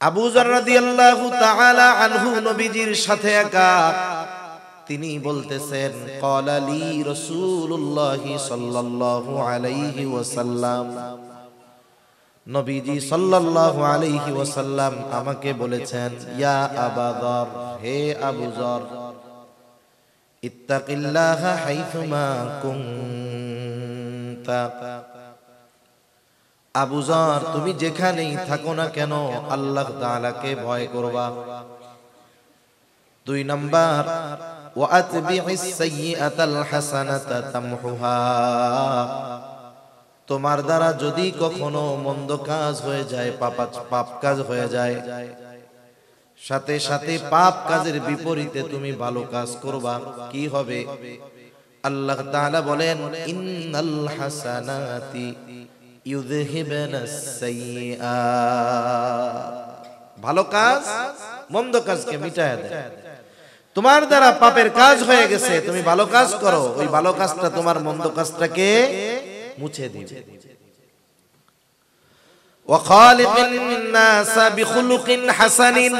আবু যর রাদিয়াল্লাহু তাআলা আনহু নবীজির সাথে একা, তিনি বলতেছেন ক্বালা লি রাসূলুল্লাহ সাল্লাল্লাহু আলাইহি ওয়াসাল্লাম, নবীজি সাল্লাল্লাহু আলাইহি ওয়াসাল্লাম আমাকে বলেছেন, ইয়া আবা যর, হে আবু যর, ইত্তাকিল্লাহা হাইথুমা কুনতা, আবু যর তুমি যেখানেই থাকো না কেন আল্লাহ তাআলাকে ভয় করবা। 2 নাম্বার, ওয়া আতবি'is সাইয়্যাতাল হাসানাতা তামহুহা, তোমার দ্বারা যদি কখনো মন্দ কাজ হয়ে যায়, পাপ কাজ হয়ে যায়, সাথে সাথে পাপ কাজের বিপরীতে তুমি ভালো কাজ করবা। কি হবে? আল্লাহ তাআলা বলেন, ইন্নাল হাসানাতি ইউযহিবুনাস সাইয়্যাত, ভালো কাজ মন্দ কাজকে মিটায় দেয়। তোমার দ্বারা পাপের কাজ হয়ে গেছে, তুমি ভালো কাজ করো, ওই ভালো কাজটা তোমার মন্দ কাজটাকে মুছে দিবে। ওয়া খালিকিন নাসা বিখুলুকিন হাসানিন,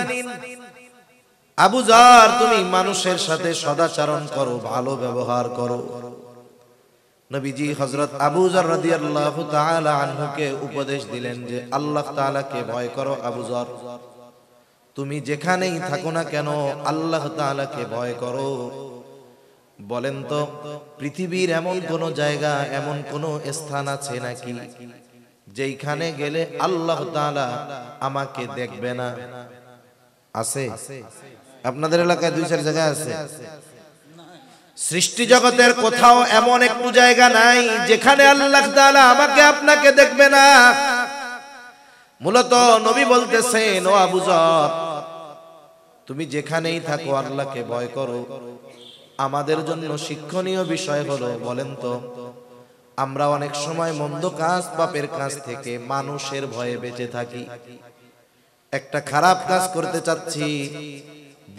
আবু যর তুমি মানুষের সাথে সদাচরণ করো, ভালো ব্যবহার করো। নবীজি হযরত আবু যর রাদিয়াল্লাহু তাআলা আনহুকে উপদেশ দিলেন যে আল্লাহ তাআলাকে ভয় করো আবু যর, তুমি যেখানেই থাকো না কেন আল্লাহ তাআলাকে ভয় করো। বলেন তো পৃথিবীর এমন কোন জায়গা, এমন কোন স্থান আছে নাকি যেখানে গেলে আল্লাহ তাআলা আমাকে দেখবে না? আছে? আপনাদের এলাকায় 2-4 জায়গা আছে? সৃষ্টি জগতের কোথাও এমন একটু জায়গা নাই যেখানে আল্লাহ তাআলা আমাকে আপনাকে দেখবে না। মূলত নবী বলতেছেন, ও আবু যর তুমি যেখানেই থাকো আল্লাহকে ভয় করো। আমাদের জন্য শিক্ষণীয় বিষয় হলো, বলেন তো আমরা অনেক সময় মন্দ কাজ, পাপের কাজ থেকে মানুষের ভয়ে বেঁচে থাকি। একটা খারাপ কাজ করতে চাচ্ছি,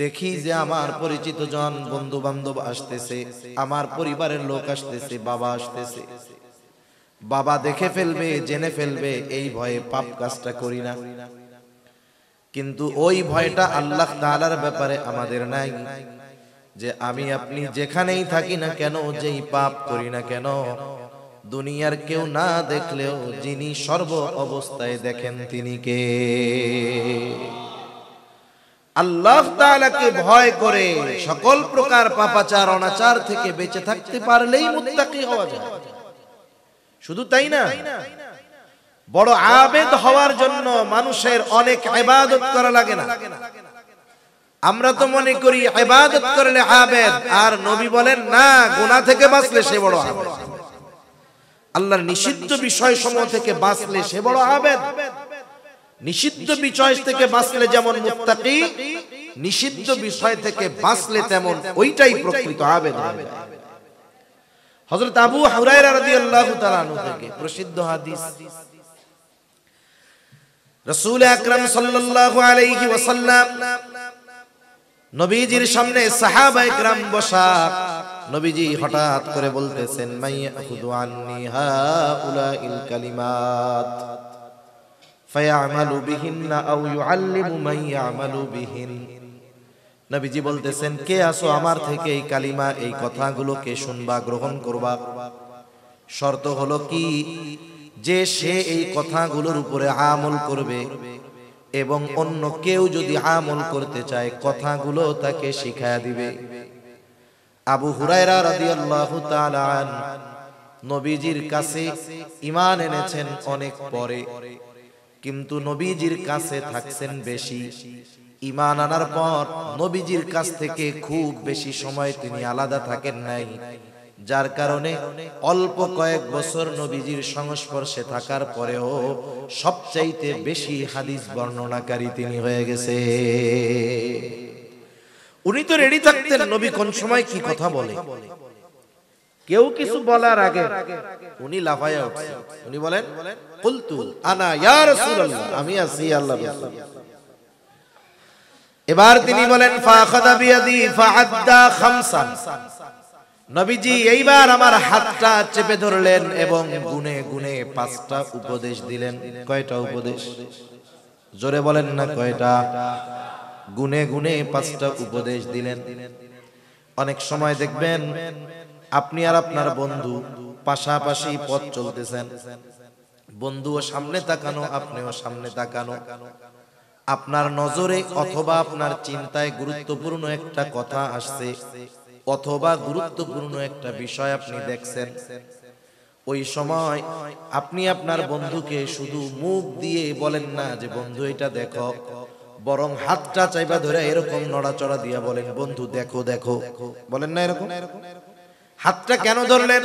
দেখি যে আমার পরিচিত জন, বন্ধু বান্ধব আসতেছে, আমার পরিবারের লোক আসতেছে, বাবা আসতেছে, বাবা দেখে ফেলবে, জেনে ফেলবে, এই ভয়ে পাপ কাজটা করি না। কিন্তু ওই ভয়টা আল্লাহ তাআলার ব্যাপারে আমাদের নাই, যে আমি আপনি যেখানেই থাকি না কেন, যেই পাপ করি না কেন, দুনিয়ার কেউ না দেখলেও যিনি সর্ব অবস্থায় দেখেন তিনি কে? আল্লাহ তাআলাকে ভয় করে সকল প্রকার পাপাচার অনাচার থেকে বেঁচে থাকতে পারলেই মুত্তাকি হওয়া যায়। শুধু তাই না, বড় আবেদ হওয়ার জন্য মানুষের অনেক ইবাদত করা লাগে না। আমরা তো মনে করি ইবাদত করলে আবেদ, আর নবী বলেন না, গুনাহ থেকে বাঁচলে সে বড় আবেদ। আল্লাহর নিষিদ্ধ বিষয়সমূহ থেকে বাঁচলে সে বড় আবেদ। নিষিদ্ধ বিষয় থেকে বাঁচলে যেমন মুত্তাকি, নিষিদ্ধ বিষয় থেকে বাঁচলে তেমন ওইটাই প্রকৃত আবেদ হবে। হযরত আবু হুরায়রা রাদিয়াল্লাহু তাআলা আনহু থেকে প্রসিদ্ধ হাদিস, রাসূল আকরাম সাল্লাল্লাহু আলাইহি ওয়াসাল্লাম নবীজির সামনে সাহাবায়ে কেরাম বসা, নবীজি হঠাৎ করে বলতেছেন, মাইয়াখুযু আন্নি হাউলাইল কালিমাত ফায়ামালু বিহিন্না আও ইউআল্লিমু মান ইয়ামালু বিহিন। নবীজি বলতেছেন, কে আসো আমার থেকে এই কালিমা, এই কথাগুলোকে শুনবা, গ্রহণ করবা। শর্ত হলো কি, যে সে এই কথাগুলোর উপরে আমল করবে এবং অন্য কেউ যদি আমল করতে চায় কথাগুলো তাকে শিখায়া দিবে। আবু হুরায়রা রাদিয়াল্লাহু তাআলা আনহু নবীজির কাছে ঈমান এনেছেন অনেক পরে, কিন্তু নবীজির কাছে থাকছেন বেশি। ঈমান আনার পর নবীজির কাছ থেকে খুব বেশি সময় তিনি আলাদা থাকেন নাই, যার কারণে অল্প কয়েক বছর নবীজির সংস্পর্শে থাকার পরেও সবচাইতে বেশি হাদিস বর্ণনাকারী তিনি হয়ে গেছে। উনি তো রেডি থাকতেন নবী কোন সময় কি কথা বলে। কেউ কিছু বলার আগে উনি লাফায়া উঠছেন, উনি বলেন, কুলতু আনা ইয়া রাসূলুল্লাহ, আমি আছি আল্লাহর রাসূল। এবার তিনি বলেন, ফাখাদা বিয়াদি ফাআদ্দা খামসান, নবীজি এইবার আমার হাতটা চেপে ধরলেন এবং গুনে গুনে 5টা উপদেশ দিলেন। কয়টা উপদেশ? জোরে বলেন না কয়টা? গুনে গুনে 5টা উপদেশ দিলেন। অনেক সময় দেখবেন আপনি আর আপনার বন্ধু পাশাপাশি পথ চলতেছেন, বন্ধুও সামনে তাকানো, আপনিও সামনে তাকানো, আপনার নজরে অথবা আপনার চিন্তায় গুরুত্বপূর্ণ একটা কথা আসছে অথবা গুরুত্বপূর্ণ একটা বিষয় আপনি দেখছেন। ওই সময় আপনি আপনার বন্ধুকে শুধু মুখ দিয়ে বলেন না যে বন্ধু এটা দেখো, বরং হাতটা চাইবা ধরে এরকম নড়াচড়া দিয়া বলেন বন্ধু দেখো দেখো, বলেন না এরকম? হাতটা কেন ধরলেন?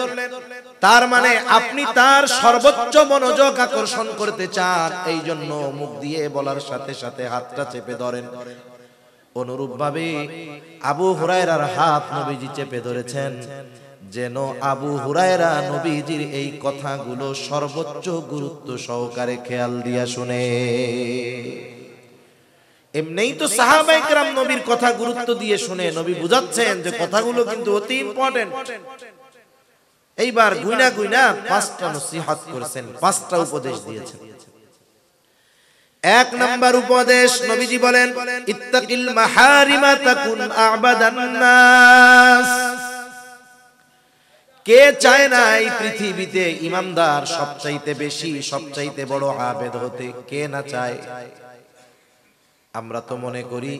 তার মানে আপনি তার সর্বোচ্চ মনোযোগ আকর্ষণ করতে চান, এই জন্য মুখ দিয়ে বলার সাথে সাথে হাতটা চেপে ধরেন। অনুরূপভাবে আবু হুরায়রার হাত নবীজি চেপে ধরেছেন যেন আবু হুরায়রা নবীজির এই কথাগুলো সর্বোচ্চ গুরুত্ব সহকারে খেয়াল দিয়া শুনে। এমনিই তো সাহাবায়ে কেরাম নবীর কথা গুরুত্ব দিয়ে শুনে, নবী বুঝাচ্ছেন যে কথাগুলো কিন্তু অতি ইম্পর্টেন্ট। এইবার গুইনা গুইনা 5টা নসিহত করেছেন, 5টা উপদেশ দিয়েছেন। 1 নাম্বার উপদেশ নবীজি বলেন ইত্তাকিল মাহারিমা তাকুন আ'বাদান নাস। কে চায় না এই পৃথিবীতে ইমানদার সবচাইতে বেশি সবচাইতে বড় আবেদ হতে? কে না চায়? আমরা তো মনে করি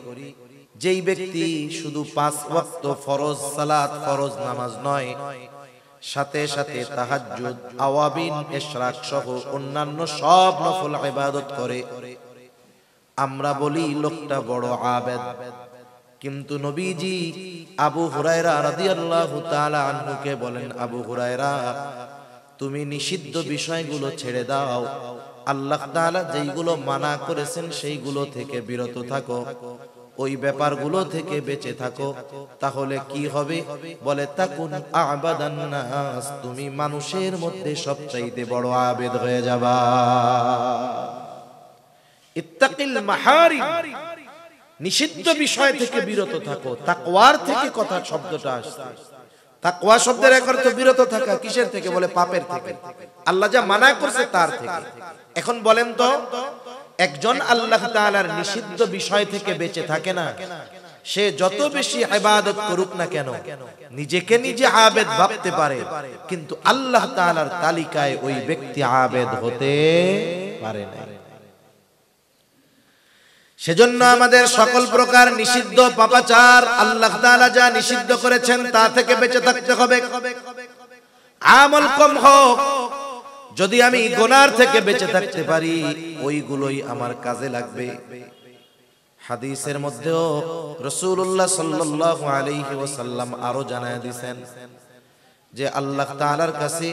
যেই ব্যক্তি শুধু 5 ওয়াক্ত ফরজ সালাত, ফরজ নামাজ নয়, সাথে সাথে তাহাজ্জুদ, আওয়াবিন, ইশরাক সহ অন্যান্য সব নফল ইবাদত করে, আমরা বলি লোকটা বড় আবেদ। কিন্তু নবীজি আবু হুরায়রা রাদিয়াল্লাহু তাআলা আনহুকে বলেন, আবু হুরায়রা তুমি নিষিদ্ধ বিষয়গুলো ছেড়ে দাও, আল্লাহ তাআলা যেইগুলো মানা করেছেন সেইগুলো থেকে বিরত থাকো, ওই ব্যাপারগুলো থেকে বেঁচে থাকো, তাহলে কি হবে? বলে তাকুন আ'বাদান নাস, তুমি মানুষের মধ্যে সবচাইতে বড় আবেদ হয়ে যাবা। ইত্তাকিল মাহারিম, নিষিদ্ধ বিষয় থেকে বিরত থাকো। তাকওয়ার থেকে কথা শব্দটা আসছে। তাকওয়া শব্দের এক অর্থ বিরত থাকা। কিসের থেকে? বলে পাপের থেকে, আল্লাহ যা মানা করছে তার থেকে। এখন বলেন তো, একজন আল্লাহ তাআলার নিষিদ্ধ বিষয় থেকে বেঁচে থাকে না, সে যত বেশি ইবাদত করুক না কেন নিজেকে নিজে আবেদ ভাবতে পারে, কিন্তু আল্লাহ তাআলার তালিকায় ওই ব্যক্তি আবেদ হতে পারে না। সেজন্য আমাদের সকল প্রকার নিষিদ্ধ পাপাচার, আল্লাহ তাআলা যা নিষিদ্ধ করেছেন তা থেকে বেঁচে থাকতে হবে। আমল কম হোক, যদি আমি গুনার থেকে বেঁচে থাকতে পারি ওইগুলোই আমার কাজে লাগবে। হাদিসের মধ্যেও রাসূলুল্লাহ সাল্লাল্লাহু আলাইহি ওয়াসাল্লাম আরো জানায় দিয়েছেন যে আল্লাহ তাআলার কাছে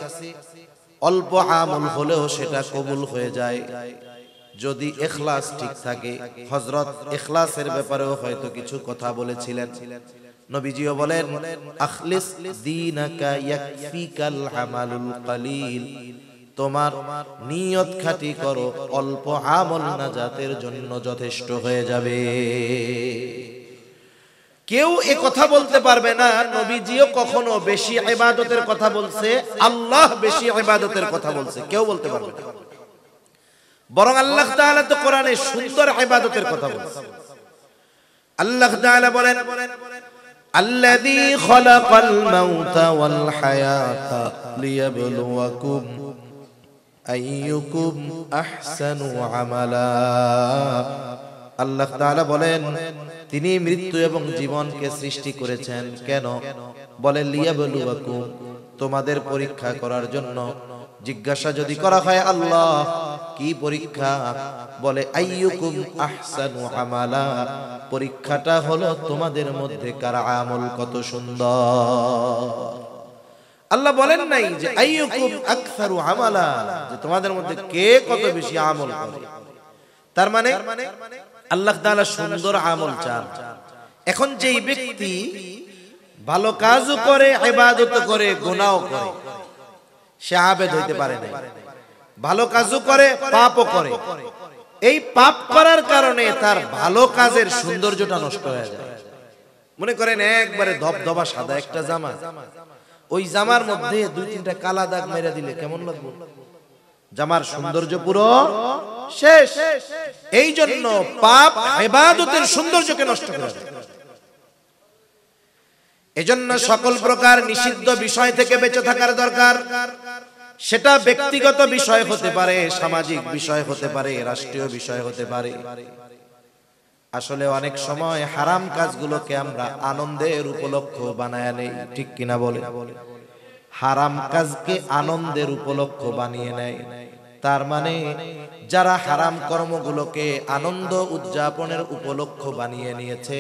অল্প আমল হলেও সেটা কবুল হয়ে যায় যদি ইখলাস ঠিক থাকে। হযরত ইখলাসের ব্যাপারেও হয়তো কিছু কথা বলেছিলেন। নবীজিও বলেন আখলিস দীনাকা ইয়াকফিকাল আমালুল কালিল, তোমার নিয়ত খাঁটি করো, অল্প আমল নাজাতের জন্য যথেষ্ট হয়ে যাবে। কেউ এ কথা বলতে পারবে না নবীজিও কখনো বেশি ইবাদতের কথা বলছে, আল্লাহ বেশি ইবাদতের কথা বলছে, কেউ বলতে পারবে না। বরং আল্লাহ তাআলা তো কোরআনে সুন্দর ইবাদতের কথা বলেছেন। আল্লাহ তাআলা বলেন আল্লাযী খালাকাল মাউতা ওয়াল হায়াতা লিয়াবলুয়াকুম আইয়ুকুম আহসানু আমালা। আল্লাহ তাআলা বলেন তিনি মৃত্যু এবং জীবনকে সৃষ্টি করেছেন কেন? বলে লিয়াবলুয়াকুম, তোমাদের পরীক্ষা করার জন্য। জিজ্ঞাসা যদি করা হয় আল্লাহ কি পরীক্ষা? বলে আইয়ুকুম আহসানু আমালা, পরীক্ষাটা হলো তোমাদের মধ্যে কার আমল কত সুন্দর। আল্লাহ বলেন নাই যে আইয়ুকুম আকসারু আমালা, যে তোমাদের মধ্যে কে কত বেশি আমল করে। তার মানে আল্লাহ তাআলা সুন্দর আমল চান। এখন যেই ব্যক্তি ভালো কাজও করে, ইবাদত করে, গুনাহও করে, সে আবেদ হইতে পারে না। ভালো কাজও করে, পাপও করে, এই পাপ করার কারণে তার ভালো কাজের সৌন্দর্যটা নষ্ট হয়ে যায়। মনে করেন একবারে ধবধবা সাদা একটা জামা, ওই জামার মধ্যে 2-3টা কালা দাগ মেরে দিলে কেমন লাগবে? জামার সৌন্দর্য পুরো শেষ। এই জন্য পাপ ইবাদতের সৌন্দর্যকে নষ্ট করে দেয়। এজন্য সকল প্রকার নিষিদ্ধ বিষয় থেকে বেঁচে থাকার দরকার। সেটা ব্যক্তিগত বিষয় হতে পারে, সামাজিক বিষয় হতে পারে, রাষ্ট্রীয় বিষয় হতে পারে। আসলে অনেক সময় হারাম কাজগুলোকে আমরা আনন্দের উপলক্ষ বানায় নেই, ঠিক কিনা বলে? হারাম কাজকে আনন্দের উপলক্ষ বানিয়ে নেয়। তার মানে যারা হারাম কর্মগুলোকে আনন্দ উদযাপনের উপলক্ষ বানিয়ে নিয়েছে,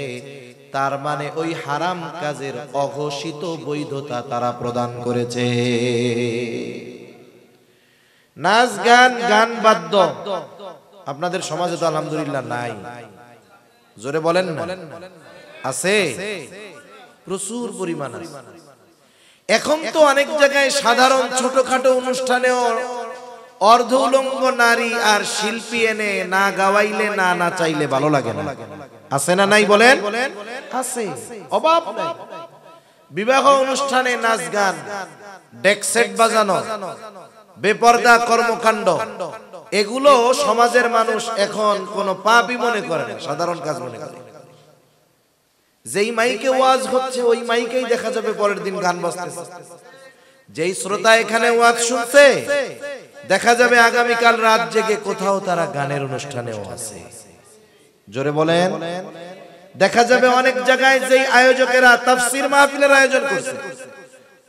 তার মানে ওই হারাম কাজের অঘোষিত বৈধতা তারা প্রদান করেছে। নাচ গান, গান বাদ্য আপনাদের সমাজে তো আলহামদুলিল্লাহ নাই, জোরে বলেন না? আছে, প্রচুর পরিমাণ আছে। এখন তো অনেক জায়গায় সাধারণ ছোটখাটো অনুষ্ঠানেও অর্ধ উলঙ্গ নারী আর শিল্পী এনে না গাওয়াইলে না নাচাইলে ভালো লাগে না। আছে না নাই বলেন? আছে, অভাব নাই। বিবাহ অনুষ্ঠানে নাচ গান, ডেক সেট বাজানো, বেপরদা কর্মকাণ্ড, এগুলো সমাজের মানুষ এখন কোনো পাপই মনে করে না, সাধারণ কাজ মনে করে। যেই মাইকে ওয়াজ হচ্ছে ওই মাইকেই দেখা যাবে পরের দিন গান বাজতেছে। যেই শ্রোতা এখানে ওয়াজ শুনছে দেখা যাবে আগামীকাল রাত জেগে কোথাও তারা গানের অনুষ্ঠানেও আছে। জোরে বলেন। দেখা যাবে অনেক জায়গায় যেই আয়োজকেরা তাফসীর মাহফিলের আয়োজন করছে,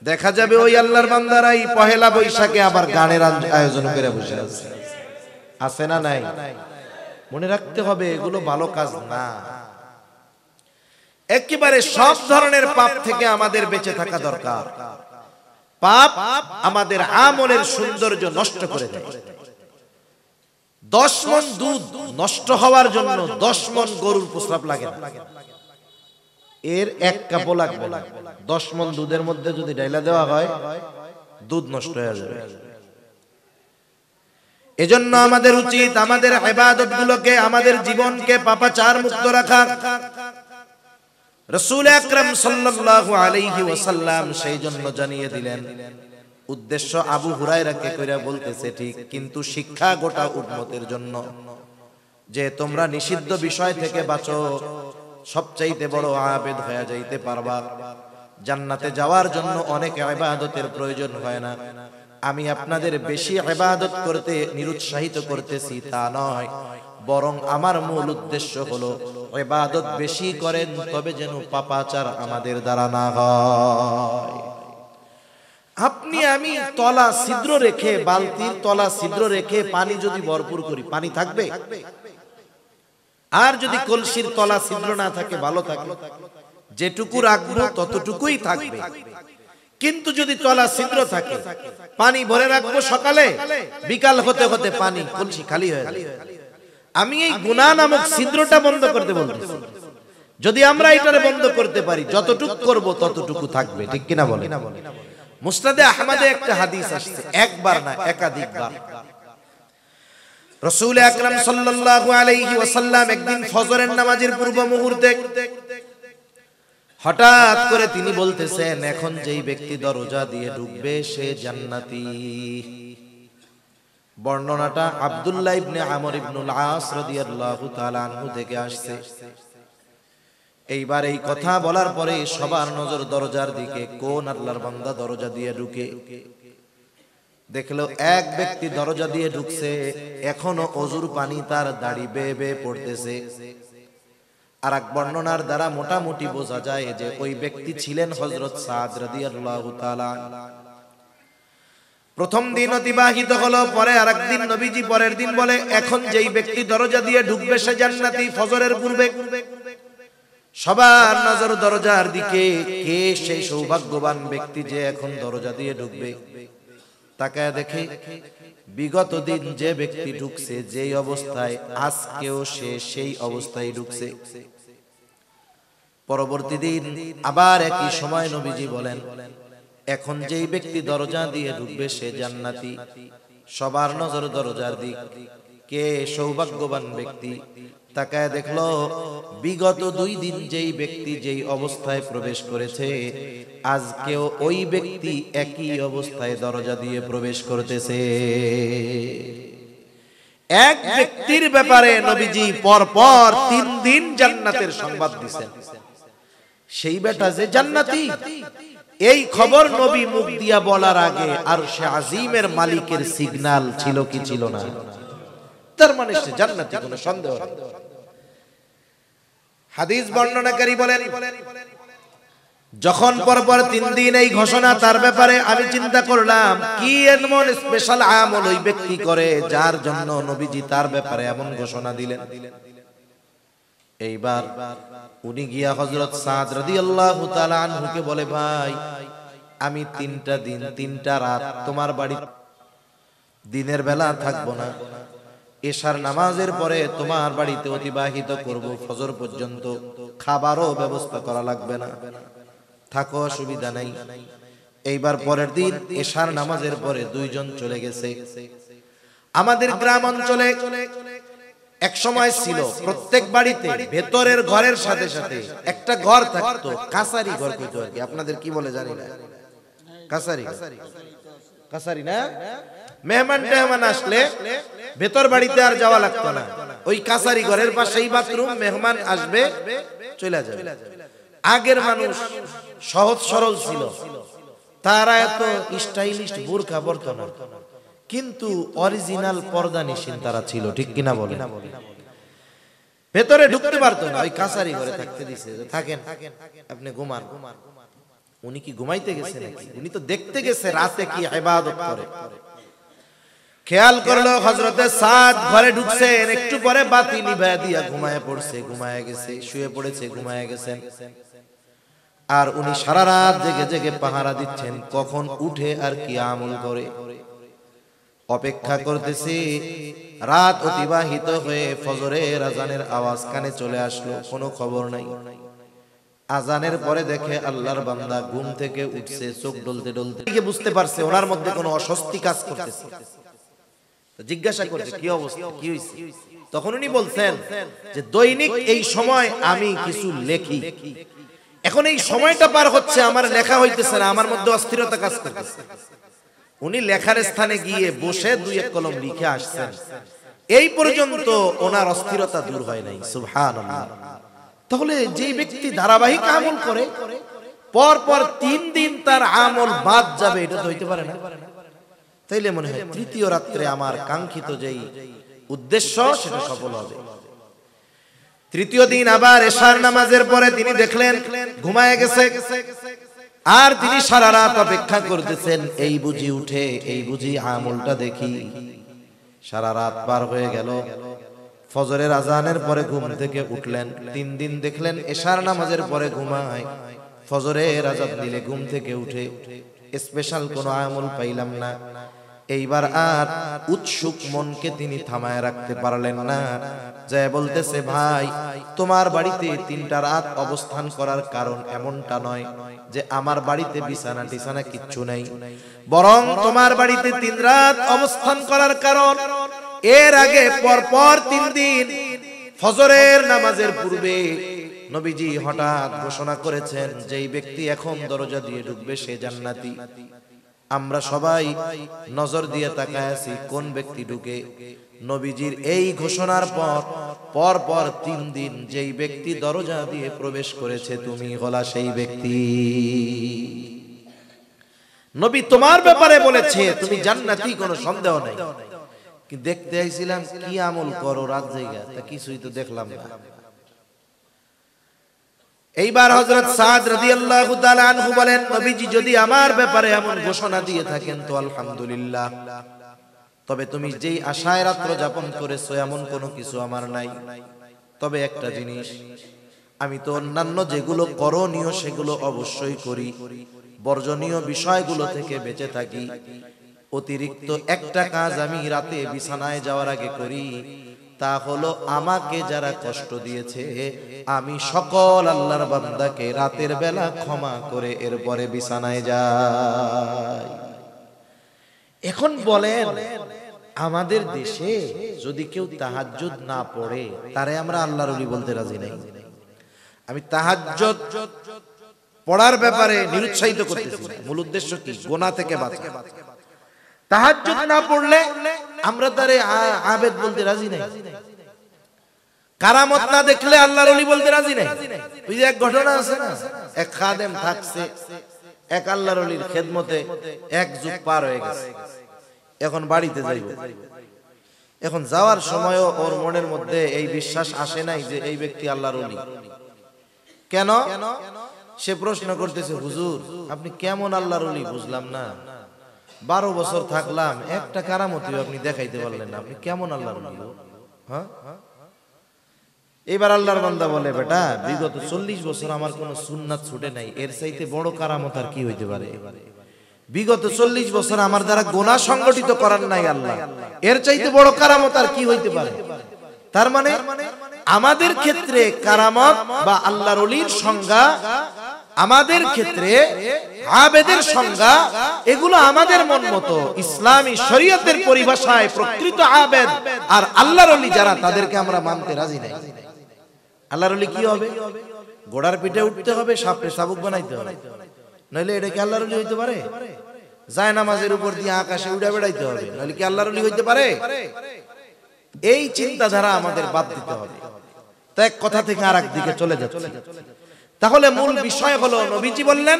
দেখা যাবে ওই আল্লাহর বান্দারাই পহেলা বৈশাখে আবার গানের আয়োজন করে বসে আছে। আছে না নাই? মনে রাখতে হবে এগুলো ভালো কাজ না। একেবারে সব ধরনের পাপ থেকে আমাদের বেঁচে থাকা দরকার। পাপ আমাদের আমলের সৌন্দর্য নষ্ট করে দেয়। 10 মণ দুধ নষ্ট হওয়ার জন্য 10 মণ গরুর প্রস্রাব লাগে না, এর এক কাপও লাগবে না। 10 মণ দুধের মধ্যে যদি ডাইলা দেওয়া হয় দুধ নষ্ট হয়ে যাবে। এজন্য আমাদের উচিত আমাদের ইবাদতগুলোকে, আমাদের জীবনকে পাপাচার মুক্ত রাখা। রাসূল আকরাম সাল্লাল্লাহু আলাইহি ওয়াসাল্লাম সেই জন্য জানিয়ে দিলেন, উদ্দেশ্য আবু হুরায়রাকে কইরা বলতেছে ঠিক, কিন্তু শিক্ষা গোটা উম্মতের জন্য, যে তোমরা নিষিদ্ধ বিষয় থেকে বাঁচো, সবচাইতে বড় আবেদ হয়ে যাইতে পারবা। জান্নাতে যাওয়ার জন্য অনেক ইবাদতের প্রয়োজন হয় না। আমি আপনাদের বেশি ইবাদত করতে নিরুৎসাহিত করতেছি তা নয়, বরং আমার মূল উদ্দেশ্য হলো ইবাদত বেশি করেন, তবে যেন পাপাচার আমাদের দ্বারা না হয়। আপনি আমি তলা ছিদ্র রেখে, বালতির তলা ছিদ্র রেখে পানি যদি ভরপুর করি, পানি থাকবে? আর যদি কলসির তলা ছিদ্র না থাকে, ভালো থাকে, যেটুকু রাখবো ততটুকুই থাকবে। কিন্তু যদি তলা ছিদ্র থাকে, পানি ভরে রাখবো সকালে, বিকাল হতে হতে পানি কলসি খালি হয়ে যাবে। আমি এই গুনাহ নামক ছিদ্রটা বন্ধ করতে বলতেছি। যদি আমরা এটারে বন্ধ করতে পারি, যতটুকু করব ততটুকু থাকবে, ঠিক কিনা বলেন? মুসনাদে আহমদে একটা হাদিস আসছে, একবার না একাধিকবার। রাসূল আকরাম সাল্লাল্লাহু আলাইহি ওয়াসাল্লাম একদিন ফজরের নামাজের পূর্ব মুহূর্তে হঠাৎ করে তিনি বলতেছেন, এখন যেই ব্যক্তি দরজা দিয়ে ঢুকবে সে জান্নাতি। বর্ণনাটা আব্দুল্লাহ ইবনে আমর ইবনুল আস রাদিয়াল্লাহু তাআলা আনহু থেকে আসছে। এইবার এই কথা বলার পরে সবার নজর দরজার দিকে, কোন আল্লাহর বান্দা দরজা দিয়ে ঢুকে। দেখলো এক ব্যক্তি দরজা দিয়ে ঢুকছে, এখনো ওযুর পানি তার দাড়ি বেয়ে বেয়ে পড়তেছে। আর এক বর্ণনার দ্বারা মোটামুটি বোঝা যায় যে ওই ব্যক্তি ছিলেন হযরত সাদ রাদিয়াল্লাহু তাআলা। প্রথম দিন অতিবাহিত হলো, পরে আরেকদিন নবীজি পরের দিন বলে, এখন যেই ব্যক্তি দরজা দিয়ে ঢুকবে সে জান্নাতি। ফজরের পূর্বে সবার নজর দরজার দিকে, কে সেই সৌভাগ্যবান ব্যক্তি যে এখন দরজা দিয়ে ঢুকবে। তাকায় দেখে বিগত দিন যে ব্যক্তি ঢুকছে যেই অবস্থায়, আজকেও সে সেই অবস্থায় ঢুকছে। পরবর্তী দিন আবার একই সময় নবীজি বলেন, এখন যেই ব্যক্তি দরজা দিয়ে ঢুকবে সে জান্নাতি। সবার নজর দরজার দিক, কে সৌভাগ্যবান ব্যক্তি। তাকায় দেখলো বিগত 2 দিন যেই ব্যক্তি যেই অবস্থায় প্রবেশ করেছে, আজকেও ওই ব্যক্তি একই অবস্থায় দরজা দিয়ে প্রবেশ করতেছে। এক ব্যক্তি ব্যক্তির ব্যাপারে নবীজি পর পর 3 দিন জান্নাতের সংবাদ দিয়েছেন। সেই বেটা যে জান্নাতি, এই খবর নবী মুখ দিয়া বলার আগে আরশে আজিমের মালিকের সিগন্যাল ছিল কি ছিল না? তার মানে সে জান্নাতি, কোনো সন্দেহ নেই। হাদিস বর্ণনাকারী বলেন, যখন পরপর 3 দিন এই ঘোষণা তার ব্যাপারে, আমি চিন্তা করলাম কি এমন স্পেশাল আমল ওই ব্যক্তি করে যার জন্য নবীজি তার ব্যাপারে এমন ঘোষণা দিলেন। এইবার উনি গিয়া হযরত সাদ রাদিয়াল্লাহু তাআলা আনহুকে বলে, ভাই আমি 3টা দিন 3টা রাত তোমার বাড়ি, দিনের বেলা থাকবো না, এশার নামাজের পরে তোমার বাড়িতে অতিবাহিত করব, ফজর পর্যন্ত খাবারও ব্যবস্থা করা লাগবে না, থাকো, অসুবিধা নাই। এইবার পরের দিন এশার নামাজের পরে 2 জন চলে গেছে। আমাদের গ্রাম অঞ্চলে এক সময় ছিল প্রত্যেক বাড়িতে ভেতরের ঘরের সাথে সাথে একটা ঘর থাকতো, কাছারি ঘর কইতো আর কি। আপনাদের কি বলে জানি না, কাছারি, কাছারি না? মেহমান আসলে ভেতর বাড়িতে আর যাওয়া লাগতো না, ওই কাছারি ঘরের পাশেই বাথরুম, মেহমান আসবে চলে যাবে। আগের মানুষ সহজ সরল ছিল, তারা এত স্টাইলিশ বোরকা পরতো না, কিন্তু অরিজিনাল পর্দা নিশিন তারা ছিল, ঠিক কিনা বলে? ভেতরে ঢুকতে পারতো না, ওই কাছারি ঘরে থাকতে দিছে, থাকেন আপনি ঘুমান। উনি কি ঘুমাইতে গেছে নাকি? উনি তো দেখতে গেছে রাতে কি ইবাদত করে। খেয়াল করলো হযরতে সাদ ঘরে ঢুকছেন, একটু পরে বাতি নিভায়া দিয়া ঘুমায় পড়ছে, ঘুমায় গেছে, শুয়ে পড়েছে, ঘুমায় গেছেন। আর উনি সারা রাত জেগে জেগে পাহারা দিচ্ছেন কখন উঠে আর কি আমল করে। অপেক্ষা করতেছি, রাত অতিবাহিত হয়ে ফজরের আজানের আওয়াজ কানে চলে আসলো, কোনো খবর নাই। আজানের পরে দেখে আল্লাহর বান্দা ঘুম থেকে উঠছে, চোখ ডলতে ডলতে বুঝতে পারছে ওনার মধ্যে কোনো অস্বস্তি কাজ করতেছে। জিজ্ঞাসা করছে কি অবস্থা, কি হয়েছে? তখন উনি বলছেন যে দৈনিক এই সময় আমি কিছু লেখি, এখন এই সময়টা পার হচ্ছে, আমার লেখা হইতেছে না, আমার মধ্যে অস্থিরতা কাজ করতেছে। উনি লেখার স্থানে গিয়ে বসে 2-1 কলম লিখে আসছেন, এই পর্যন্ত ওনার অস্থিরতা দূর হয় নাই। সুবহানাল্লাহ। তাহলে যে ব্যক্তি ধারাবাহিক আমল করে পর পর 3 দিন তার আমল বাদ যাবে, এটা তো হইতে পারে না। তাইলে মনে হয় 3য় রাত্রে আমার কাঙ্ক্ষিত যেই উদ্দেশ্য সেটা সফল হবে। 3য় দিন আবার এশার নামাজের পরে তিনি দেখলেন ঘুমায় গেছে, আর তিনি সারা রাত অপেক্ষা করতেছেন, এই বুঝি উঠে, এই বুঝি আমলটা দেখি। সারা রাত পার হয়ে গেল, ফজরের আজানের পরে ঘুম থেকে উঠলেন। 3 দিন দেখলেন এশার নামাজের পরে ঘুমায়, ফজরের আজান দিলে ঘুম থেকে উঠে, স্পেশাল কোনো আমল পাইলাম না। এইবার আর উৎসুক মনকে তিনি থামায় রাখতে পারলেন না, যে বলতেছে, ভাই তোমার বাড়িতে 3টা রাত অবস্থান করার কারণ এমনটা নয় যে আমার বাড়িতে বিছানা টিছানা কিচ্ছু নেই, বরং তোমার বাড়িতে 3 রাত অবস্থান করার কারণ এর আগে পরপর 3 দিন ফজরের নামাজের পূর্বে নবীজি হঠাৎ ঘোষণা করেছেন যেই ব্যক্তি এখন দরজা দিয়ে ঢুকবে সে জান্নাতি। আমরা সবাই নজর দিয়ে তাকায় আছি কোন ব্যক্তি ঢুকে। নবীজির এই ঘোষণার পর পর 3 দিন যেই ব্যক্তি দরজা দিয়ে প্রবেশ করেছে তুমি হলা সেই ব্যক্তি। নবী তোমার ব্যাপারে বলেছে তুমি জান্নাতি, কোনো সন্দেহ নাই। কি দেখতে আইছিলাম কি আমল করো রাত জায়গা, তা কিছুই তো দেখলাম না। এইবার হযরত সাদ রাদিয়াল্লাহু তাআলা আনহু বলেন, নবীজি যদি আমার ব্যাপারে এমন ঘোষণা দিয়ে থাকেন তো আলহামদুলিল্লাহ, তবে তুমি যেই আশায় রাত্র যাপন করেছো এমন কোনো কিছু আমার নাই। তবে একটা জিনিস, আমি তো অন্যান্য যেগুলো করণীয় সেগুলো অবশ্যই করি, বর্জনীয় বিষয়গুলো থেকে বেঁচে থাকি। অতিরিক্ত একটা কাজ আমি রাতে বিছানায় যাওয়ার আগে করি, তা হলো আমাকে যারা কষ্ট দিয়েছে আমি সকল আল্লাহর বান্দাকে রাতের বেলা ক্ষমা করে এরপরে বিছানায় যাই। এখন বলেন আমাদের দেশে যদি কেউ তাহাজ্জুদ না পড়ে তারে আমরা আল্লাহর ওলি বলতে রাজি নাই। আমি তাহাজ্জুদ পড়ার ব্যাপারে নিরুৎসাহিত করতেছি না, মূল উদ্দেশ্য কি? গুনাহ থেকে বাঁচা। তাহাজ্জুদ না পড়লে আমরা তারে আবেদ বলতে রাজি নাই। কারামত না দেখলে আল্লাহর ওলি বলতে রাজি নাই। ওই যে এক ঘটনা আছে না, এক খাদেম থাকছে এক আল্লাহর ওলির খেদমতে, এক যুগ পার হয়ে গেছে, এখন বাড়িতে যাইব। এখন যাওয়ার সময়ও ওর মনের মধ্যে এই বিশ্বাস আসে নাই যে এই ব্যক্তি আল্লাহর ওলি। কেন? সে প্রশ্ন করতেছে, হুজুর আপনি কেমন আল্লাহর ওলি বুঝলাম না, 12 বছর থাকলাম, একটা কারামতিও আপনি দেখাইতে পারলেন না, আপনি কেমন আল্লাহর ওলি? হ্যাঁ, এবার আল্লাহর বান্দা বলে, বেটা বিগত 40 বছর আমার কোনো সুন্নাত ছুটে নাই, এর চাইতে বড় কারামত আর কি হইতে পারে? বিগত 40 বছর আমার দ্বারা গুনাহ সংগঠিত করার নাই আল্লাহ, এর চাইতে বড় কারামত আর কি হইতে পারে? তার মানে আমাদের ক্ষেত্রে কারামত বা আল্লাহর ওলির সংজ্ঞা, আমাদের ক্ষেত্রে আবেদের সংজ্ঞা, এগুলো আমাদের মন মতো। ইসলামী শরীয়তের পরিভাষায় প্রকৃত আবেদ আর আল্লাহর ওলি যারা, তাদেরকে আমরা মানতে রাজি নাই। আল্লাহর ওলি কি হবে? ঘোড়ার পিঠে উঠতে হবে, সাপে শাবুক বানাইতে হবে, নইলে এটা কি আল্লাহর ওলি হইতে পারে? যায় নামাজের উপর দিয়ে আকাশে উড়ে বেড়াইতে হবে, নইলে কি আল্লাহর ওলি হইতে পারে? এই চিন্তাধারা আমাদের বাদ দিতে হবে। তো এক কথা থেকে আরেক দিকে চলে যাচ্ছে। তাহলে মূল বিষয় হলো, নবীজি বললেন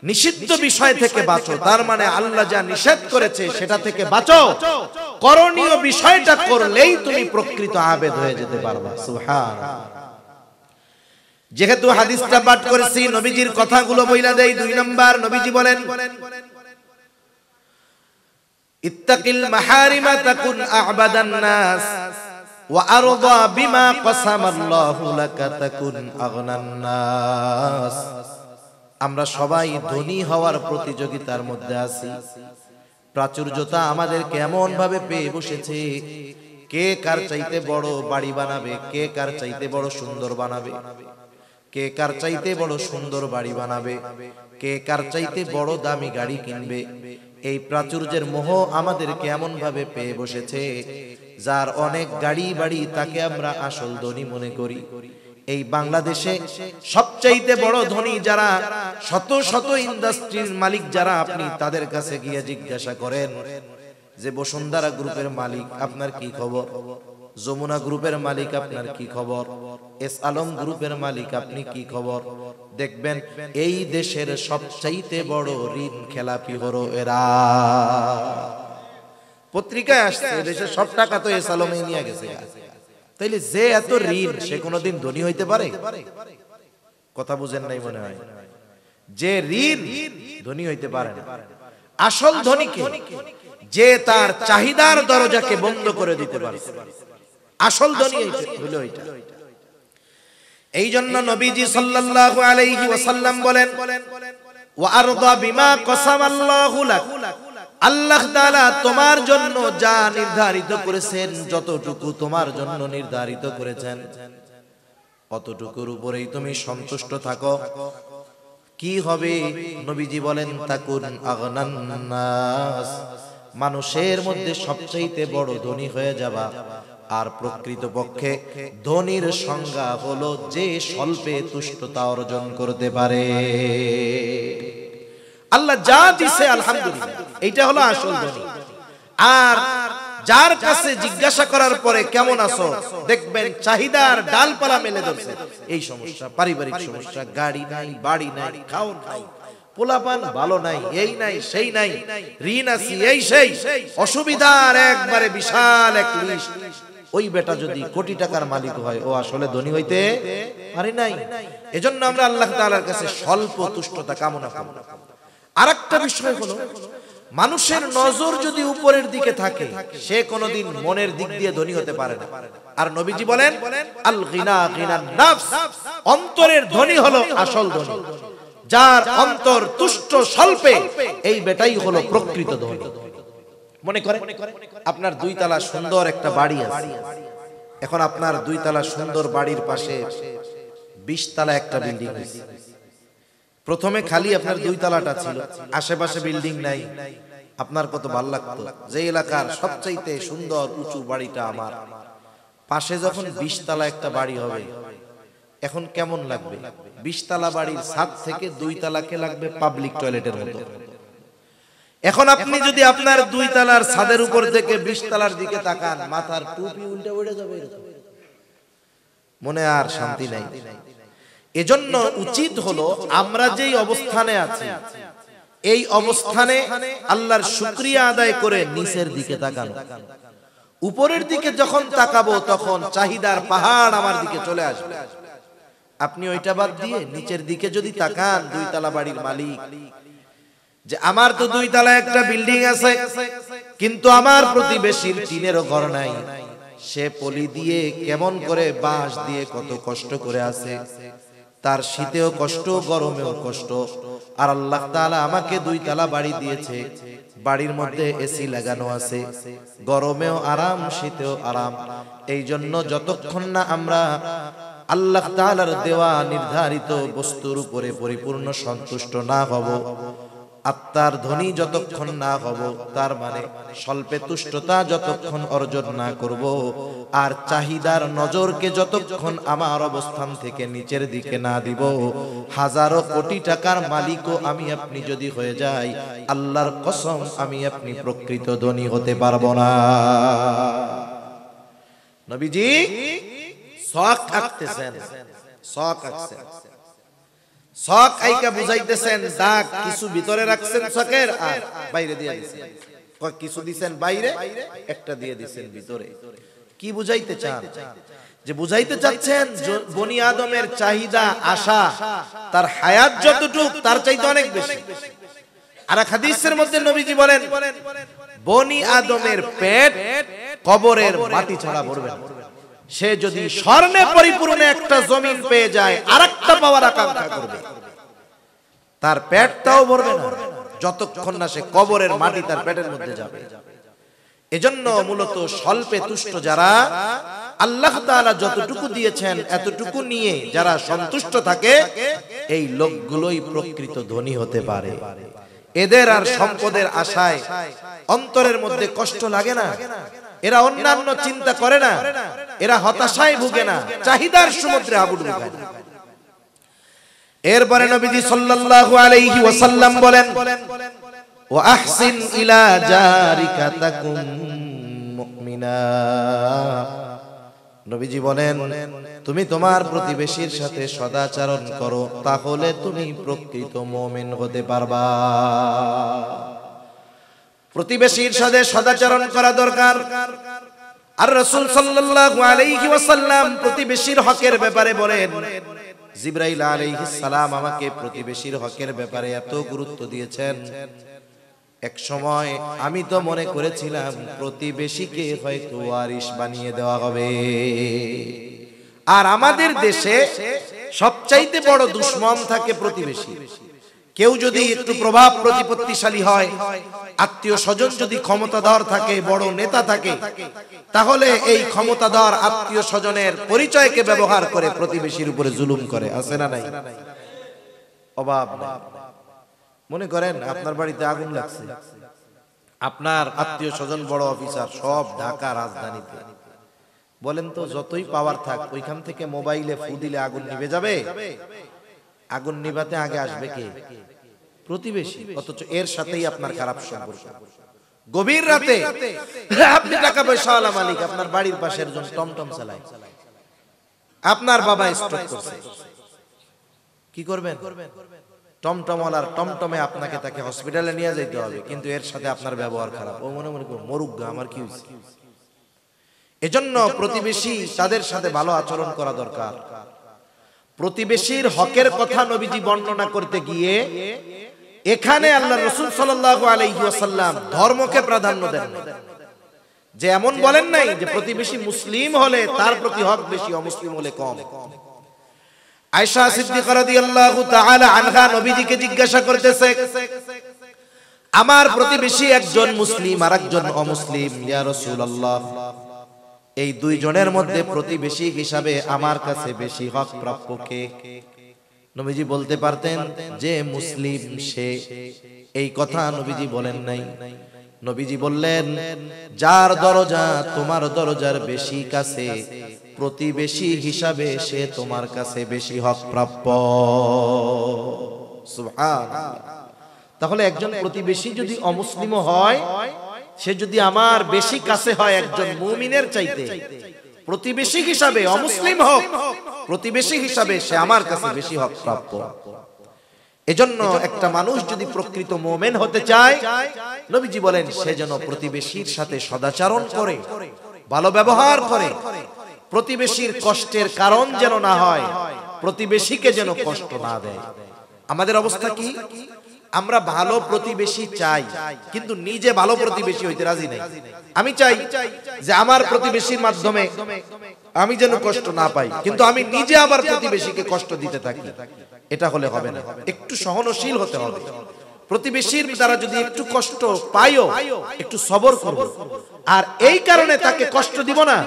নিষিদ্ধ বিষয় থেকে বাঁচো। তার মানে আল্লাহ যা নিষেধ করেছে সেটা থেকে বাঁচো, করণীয় বিষয়টা করলেই তুমি প্রকৃত আবেদ হয়ে যেতে পারবে। সুবহানাল্লাহ। যেহেতু হাদিসটা পাঠ করেছি, নবীজির কথাগুলো বইলা দেই। 2 নাম্বার, নবীজি বলেন ইত্তাকিল মাহারিমা তাকুন আ'বাদান নাস ওয়া আরদা বিমা কাসামাল্লাহু লাকা তাকুন আগনান নাস। আমরা সবাই ধনী হওয়ার প্রতিযোগিতার মধ্যে আছি। প্রাচুর্যতা আমাদের কেমন ভাবে পেয়ে বসেছে, কে কার চাইতে বড় বাড়ি বানাবে, কে কার চাইতে বড় সুন্দর বানাবে, কে কার চাইতে বড় সুন্দর বাড়ি বানাবে, কে কার চাইতে বড় দামি গাড়ি কিনবে। এই প্রাচুর্যের মোহ আমাদের কেমন ভাবে পেয়ে বসেছে, যার অনেক গাড়ি বাড়ি তাকে আমরা আসল ধনী মনে করি। এই বাংলাদেশে সবচাইতে বড় ধনী যারা, শত শত ইন্ডাস্ট্রির মালিক যারা, আপনি তাদের কাছে গিয়ে জিজ্ঞাসা করেন যে বসুন্ধরা গ্রুপের মালিক আপনার কি খবর, যমুনা গ্রুপের মালিক আপনার কি খবর, এস আলম গ্রুপের মালিক আপনি কি খবর, দেখবেন এই দেশের সবচাইতে বড় ঋণ খেলাপি হলো এরা। পত্রিকায় আসছে দেশের সব টাকা তো এস আলমে নিয়ে গেছে। তাইলে যে এত ঋণ, সে কোনোদিন ধনী হইতে পারে? কথা বুঝেন নাই মনে হয়। যে ঋণ, ধনী হইতে পারে না। আসল ধনী কে? যে তার চাহিদার দরজাকে বন্ধ করে দিতে পারে। আসল ধনী হলো এটা। এই জন্য নবীজি সাল্লাল্লাহু আলাইহি ওয়াসাল্লাম বলেন ওয়া আরদা বিমা কাসামাল্লাহু লাক। আল্লাহ তাআলা তোমার জন্য যা নির্ধারিত করেছেন, যতটুকু তোমার জন্য নির্ধারিত করেছেন, অতটুকুর উপরেই তুমি সন্তুষ্ট থাকো। কি হবে? নবীজি বলেন তাকুন আগনান নাস, মানুষের মধ্যে সবচেয়ে বড় ধনী হয়ে যাবা। আর প্রকৃতপক্ষে ধনীর সংজ্ঞা হলো যে স্বল্পে তুষ্টতা অর্জন করতে পারে। আল্লাহ যা দিছে আলহামদুলিল্লাহ, এইটা হলো আসল ধনী। আর যার কাছে জিজ্ঞাসা করার পরে কেমন আছো, দেখবেন চাহিদার ডালপালা মেলে ধরছে। এই সমস্যা, পারিবারিক সমস্যা, গাড়ি নাই, বাড়ি নাই, খাও নাই, পোলাপান ভালো নাই, এই নাই সেই নাই, ঋণ আছে এই সেই, অসুবিধার একবারে বিশাল এক লিস্ট। ওই বেটা যদি কোটি টাকার মালিক হয়, ও আসলে ধনী হইতে পারে নাই। এজন্য আমরা আল্লাহ তাআলার কাছে স্বল্প তুষ্টতা কামনা করি। আরেকটা বিষয় হলো, মানুষের নজর যদি উপরের দিকে থাকে, সে কোনোদিন মনের দিক দিয়ে ধনী হতে পারে না। আর নবীজি বলেন আল গিনা গিনান নাফস, অন্তরের ধনী হলো আসল ধনী। যার অন্তর তুষ্ট স্বল্পে, এই বেটাই হলো প্রকৃত ধনী। মনে করেন আপনার 2 তলা সুন্দর একটা বাড়ি আছে। এখন আপনার 2 তলা সুন্দর বাড়ির পাশে 20 তলা একটা বিল্ডিং আছে। প্রথমে খালি আপনার 2 তলাটা ছিল, আশেপাশে বিল্ডিং নাই। আপনার কত ভালো লাগতো যে এলাকার সবচাইতে সুন্দর উঁচু বাড়িটা আমার, পাশে যখন 20 তলা একটা বাড়ি হবে, এখন কেমন লাগবে? 20 তলা বাড়ির ছাদ থেকে 2 তলাকে লাগবে পাবলিক টয়লেটের মতো। এখন আপনি যদি আপনার 2 তলার ছাদের উপর থেকে 20 তলার দিকে তাকান, মাথার টুপি উল্টে উড়ে যাবে। মনে আর শান্তি নাই। এজন্য উচিত হলো আমরা যেই অবস্থানে আছি এই অবস্থানে আল্লাহর শুকরিয়া আদায় করে নিচের দিকে তাকানো। উপরের দিকে যখন তাকাবো তখন চাহিদার পাহাড় আমার দিকে চলে আসবে। আপনি ওইটা বাদ দিয়ে নিচের দিকে যদি তাকান, 2 তলা বাড়ির মালিক, যে আমার তো 2 তলা একটা বিল্ডিং আছে কিন্তু আমার প্রতিবেশীর টিনেরও ঘর নাই, সে পলি দিয়ে কেমন করে বাঁশ দিয়ে কত কষ্ট করে আছে, তার শীতেও কষ্ট গরমেও কষ্ট, আর আল্লাহ তাআলা আমাকে 2 তলা বাড়ি দিয়েছে, বাড়ির মধ্যে এসি লাগানো আছে, গরমেও আরাম শীতেও আরাম। এই জন্য যতক্ষণ না আমরা আল্লাহ তাআলার দেওয়া নির্ধারিত বস্তুর উপরে পরিপূর্ণ সন্তুষ্ট না হব, আত্মার ধনী যতক্ষণ না হব, তার মানে স্বল্পে তুষ্টতা যতক্ষণ অর্জন না করব, আর চাহিদার নজরকে যতক্ষণ আমার অবস্থান থেকে নিচের দিকে না দিব, হাজারো কোটি টাকার মালিকও আমি আপনি যদি হয়ে যাই, আল্লাহর কসম আমি আপনি প্রকৃত ধনী হতে পারবো না। নবীজি শখ আঁকতেছেন, শখ আঁকছেন, শখ আইকা বুঝাইতেছেন, দাগ কিছু ভিতরে রাখছেন শখের আর বাইরে দিয়ে দিয়েছেন, কিছু দিবেন বাইরে, একটা দিয়ে দিবেন ভিতরে। কি বুঝাইতে চান? যে বুঝাইতে চাচ্ছেন বনি আদমের চাহিদা আশা তার হায়াত যতটুক তার চাইতে অনেক বেশি। আর এক হাদিসের মধ্যে নবীজি বলেন, বনি আদমের পেট কবরের মাটি ছাড়া ভরবে না। সে যদি স্বর্ণে পরিপূর্ণ একটা জমিন পেয়ে যায় আরেকটা পাওয়ার আকাঙ্ক্ষা করবে, তার পেটটাও ভরবে না যতক্ষণ না সে কবরের মাটি তার পেটের মধ্যে যাবে। এজন্য মূলত স্বল্পে তুষ্ট যারা, আল্লাহ তাআলা যতটুকু দিয়েছেন এতটুকু নিয়ে যারা সন্তুষ্ট থাকে, এই লোকগুলোই প্রকৃত ধনী হতে পারে। এদের আর সম্পদের আশায় অন্তরের মধ্যে কষ্ট লাগে না, এরা অন্যান্য চিন্তা করে না, এরা হতাশায় ভুগে না, চাহিদার সমুদ্রে হাবুডুবু খায় না। এরপরে নবীজি সাল্লাল্লাহু আলাইহি ওয়াসাল্লাম বলেন, ওয়া আহসিন ইলা জারিকা তাকুম মুমিনা। নবীজি বলেন, তুমি তোমার প্রতিবেশীর সাথে সদাচরণ করো, তাহলে তুমি প্রকৃত মুমিন হতে পারবা। প্রতিবেশীর সাথে সদাচরণ করা দরকার। আর রাসূল সাল্লাল্লাহু আলাইহি ওয়াসাল্লাম প্রতিবেশীর হকের ব্যাপারে বলেন, জিবরাইল আলাইহিস সালাম আমাকে প্রতিবেশীর হকের ব্যাপারে এত গুরুত্ব দিয়েছেন, এক সময় আমি তো মনে করেছিলাম প্রতিবেশীকে হয়তো ওয়ারিশ বানিয়ে দেওয়া হবে। আর আমাদের দেশে সবচাইতে বড় দুশমন থাকে প্রতিবেশী। কেউ যদি একটু প্রভাব প্রতিপত্তিশালী হয়, আত্মীয় স্বজন যদি ক্ষমতাধর থাকে, বড় নেতা থাকে, তাহলে এই ক্ষমতাধর আত্মীয় স্বজনের পরিচয়কে ব্যবহার করে প্রতিবেশীর উপরে জুলুম করে। আছে না নাই? অভাব নাই। মনে করেন আপনার বাড়িতে আগুন লাগছে, আপনার আত্মীয় স্বজন বড় অফিসার সব ঢাকা রাজধানীতে, বলেন তো যতই পাওয়ার থাক ওইখান থেকে মোবাইলে ফু দিলে আগুন নিভে যাবে? আগুন নিভাতে আগে আসবে কে? প্রতিবেশী। অথচ এর সাথেই আপনার খারাপ সম্পর্ক। গভীর রাতে আপনি টাকা পয়সাওয়ালা মালিক, আপনার বাড়ির পাশে একজন টমটম চালায়, আপনার বাবা স্ট্রোক করছে, কি করবেন? টমটমওয়ালার টমটমে আপনাকে তাকে হসপিটালে নিয়ে যেতে হবে, কিন্তু এর সাথে আপনার ব্যবহার খারাপ। ও মনে মনে করো মরুক গা, আমার কি হয়েছে? এজন্য প্রতিবেশী তাদের সাথে ভালো আচরণ করা দরকার। প্রতিবেশীর হকের কথা নবীজি বর্ণনা করতে গিয়ে এখানে আল্লাহ রাসূল সাল্লাল্লাহু আলাইহি ওয়াসাল্লাম ধর্মকে প্রাধান্য দেন, যে এমন বলেন নাই যে প্রতিবেশী মুসলিম হলে তার প্রতি হক বেশি, অমুসলিম হলে কম। আয়েশা সিদ্দিকা রাদিয়াল্লাহু তাআলা আনহা নবীজিকে জিজ্ঞাসা করতেছে, আমার প্রতিবেশী একজন মুসলিম আর একজন অমুসলিম, ইয়া রাসূলুল্লাহ, এই দুইজনের মধ্যে প্রতিবেশী হিসাবে আমার কাছে বেশি হক প্রাপ্য কে? নবীজি বলতে পারতেন যে মুসলিম সে, এই কথা নবীজি বলেন নাই। নবীজি বললেন, যার দরজা তোমার দরজার বেশি কাছে, প্রতিবেশী হিসাবে সে তোমার কাছে বেশি হক প্রাপ্য। সুবহানাল্লাহ। তাহলে একজন প্রতিবেশী যদি অমুসলিমও হয়, সে যদি আমার বেশি কাছে হয় একজন মুমিনের চাইতে, প্রতিবেশী হিসাবে, অমুসলিম হোক, প্রতিবেশী হিসাবে সে আমার কাছে বেশি হক প্রাপ্য। এজন্য একটা মানুষ যদি প্রকৃত মুমিন হতে চায়, নবীজি বলেন সে যেন প্রতিবেশীর সাথে সদাচরণ করে, ভালো ব্যবহার করে, প্রতিবেশীর কষ্টের কারণ যেন না হয়, প্রতিবেশীকে যেন কষ্ট না দেয়। আমাদের অবস্থা কি? আমরা ভালো প্রতিবেশী চাই, কিন্তু নিজে ভালো প্রতিবেশী হইতে রাজি নাই। আমি চাই যে আমার প্রতিবেশীর মাধ্যমে আমি যেন কষ্ট না পাই, কিন্তু আমি নিজে আবার প্রতিবেশীকে কষ্ট দিতে থাকি। এটা হলে হবে না। একটু সহনশীল হতে হবে। প্রতিবেশীর দ্বারা যদি একটু কষ্ট পাইও, একটু সবর করব, আর এই কারণে তাকে কষ্ট দিব না।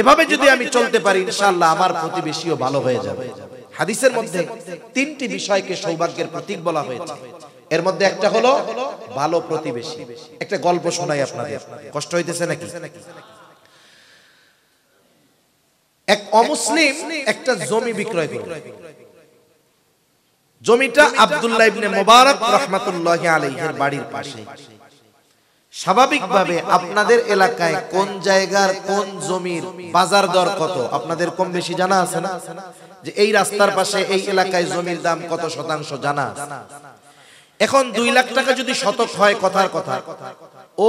এভাবে যদি আমি চলতে পারি, ইনশাআল্লাহ আমার প্রতিবেশীও ভালো হয়ে যাবে। হাদিসের মধ্যে তিনটি বিষয়কে সৌভাগ্যের প্রতীক বলা হয়েছে। এর মধ্যে একটা হলো ভালো প্রতিবেশী। একটা গল্প শোনাই আপনাদের, কষ্ট হইতেছে নাকি? এক অমুসলিম একটা জমি বিক্রয় করল। জমিটা আব্দুল্লাহ ইবনে মুবারক রাহমাতুল্লাহি আলাইহির বাড়ির পাশে। স্বাভাবিকভাবে আপনাদের এলাকায় কোন জায়গার কোন জমির বাজার দর কত আপনাদের কম বেশি জানা আছে না? যে এই রাস্তার পাশে এই এলাকায় জমির দাম কত শতাংশ জানা আছে? এখন 2 লাখ টাকা যদি শতক হয়, কথার কথা,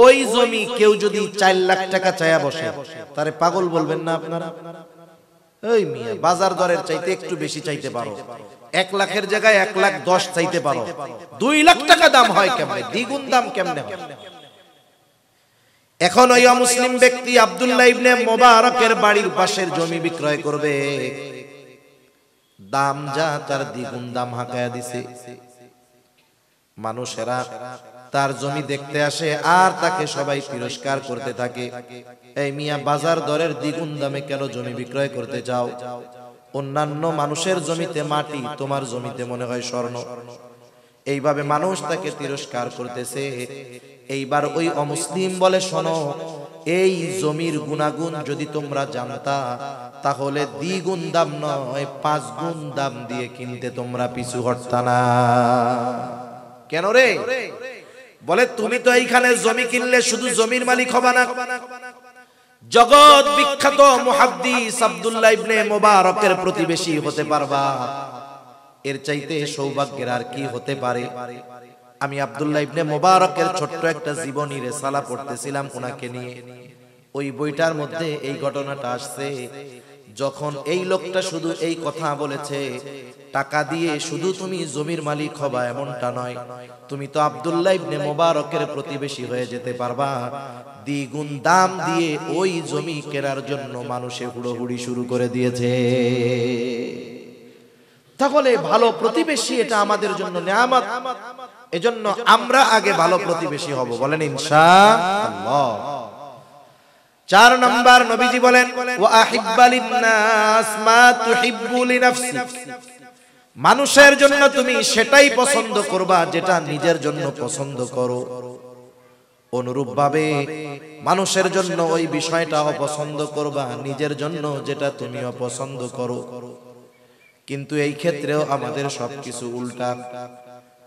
ওই জমি কেউ যদি 4 লাখ টাকা চায়া বসে, তারে পাগল বলবেন না আপনারা? এই মিয়া, বাজার দরের চাইতে একটু বেশি চাইতে পারো, 1 লাখের জায়গায় 1,10,000 চাইতে পারো, 2 লাখ টাকা দাম হয় কেমনে? দ্বিগুণ দাম কেমনে হয়? এখন ওই মুসলিম ব্যক্তি আব্দুল্লাহ ইবনে মুবারকের বাড়ির পাশের জমি বিক্রয় করবে, দাম যা তার দ্বিগুণ দাম হাঁকায়া দিছে। মানুষেরা তার জমি দেখতে আসে আর তাকে সবাই তিরস্কার করতে থাকে। এই মিয়া, বাজার দরের দ্বিগুণ দামে কেন জমি বিক্রয় করতে যাও? অন্যান্য মানুষের জমিতে মাটি, তোমার জমিতে মনে হয় স্বর্ণ। এইভাবে মানুষ তাকে তিরস্কার করতেছে। এইবার ওই অমুসলিম বলে, শোনো, এই জমির গুণাগুণ যদি তোমরা জানতা, তাহলে দ্বিগুণ দাম নয় 5 গুণ দাম দিয়ে কিনতে তোমরা পিছু হটতা না। কেন রে? বলে, তুমি তো এইখানে জমি কিনলে শুধু জমির মালিক হবা না, জগৎ বিখ্যাত মুহাদ্দিস আব্দুল্লাহ ইবনে মুবারকের প্রতিবেশী হতে পারবা। এর চাইতে সৌভাগ্যের আর কি হতে পারে? আমি আব্দুল্লাহ ইবনে মুবারকের ছোট্ট একটা জীবনী রিসালা পড়তেছিলাম ওনাকে নিয়ে। ওই বইটার মধ্যে এই ঘটনাটা আসছে। যখন এই লোকটা শুধু এই কথা বলেছে, টাকা দিয়ে শুধু তুমি জমির মালিক হবা এমনটা নয়, তুমি তো আব্দুল্লাহ ইবনে মুবারকের প্রতিবেশী হয়ে যেতে পারবা। দ্বিগুণ দাম দিয়ে ওই জমি কেনার জন্য মানুষে হুড়োহুড়ি শুরু করে দিয়েছে। তাহলে ভালো প্রতিবেশী এটা আমাদের জন্য নিয়ামত। এজন্য আমরা আগে ভালো প্রতিবেশী হব, বলেন ইনশাআল্লাহ। 4 নাম্বার, নবীজি বলেন, ওয়া আহিব্বা লিন-নাস মা তুহিব্বু লিনাফসিক। মানুষের জন্য তুমি সেটাই পছন্দ করবা যেটা নিজের জন্য পছন্দ করো। অনুরূপভাবে মানুষের জন্য ওই বিষয়টা অপছন্দ করবা নিজের জন্য যেটা তুমি অপছন্দ করো। কিন্তু এই ক্ষেত্রেও আমাদের সবকিছু উল্টা।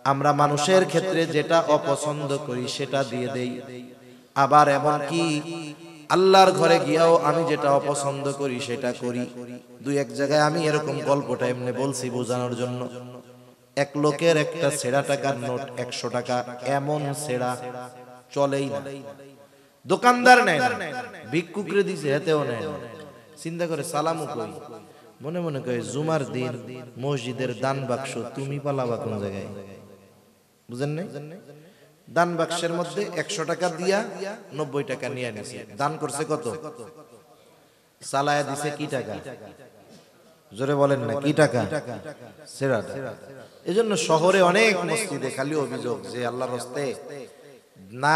আমরা মানুষের ক্ষেত্রে যেটা অপছন্দ করি সেটা দিয়ে দেই। আবার এমন কি আল্লাহর ঘরে গিয়াও আমি যেটা অপছন্দ করি সেটা করি। 2-1 জায়গায় আমি এরকম গল্পটা এমনি বলছি বোঝানোর জন্য। এক লোকের একটা ছেঁড়া টাকার নোট 100 টাকা, এমন ছেঁড়া চলেই না। দোকানদার নেয় না, ভিক্ষুকরে দিছে হেতেও নেয় না। চিন্তা করে সালামু কই, মনে মনে কয় জুমার দিন মসজিদের দান বাক্স তুমি পালাবা কোন জায়গায়? বুঝেন নাই? দান বাক্সের মধ্যে 100 টাকা দিয়া 90 টাকা নিয়ে নিছে। দান করছে কত? চালায়া দিছে কি টাকা? জোরে বলেন না, কি টাকা? সেরা। এজন্য শহরে অনেক মসজিদে খালি অভিযোগ যে আল্লাহর রাস্তে না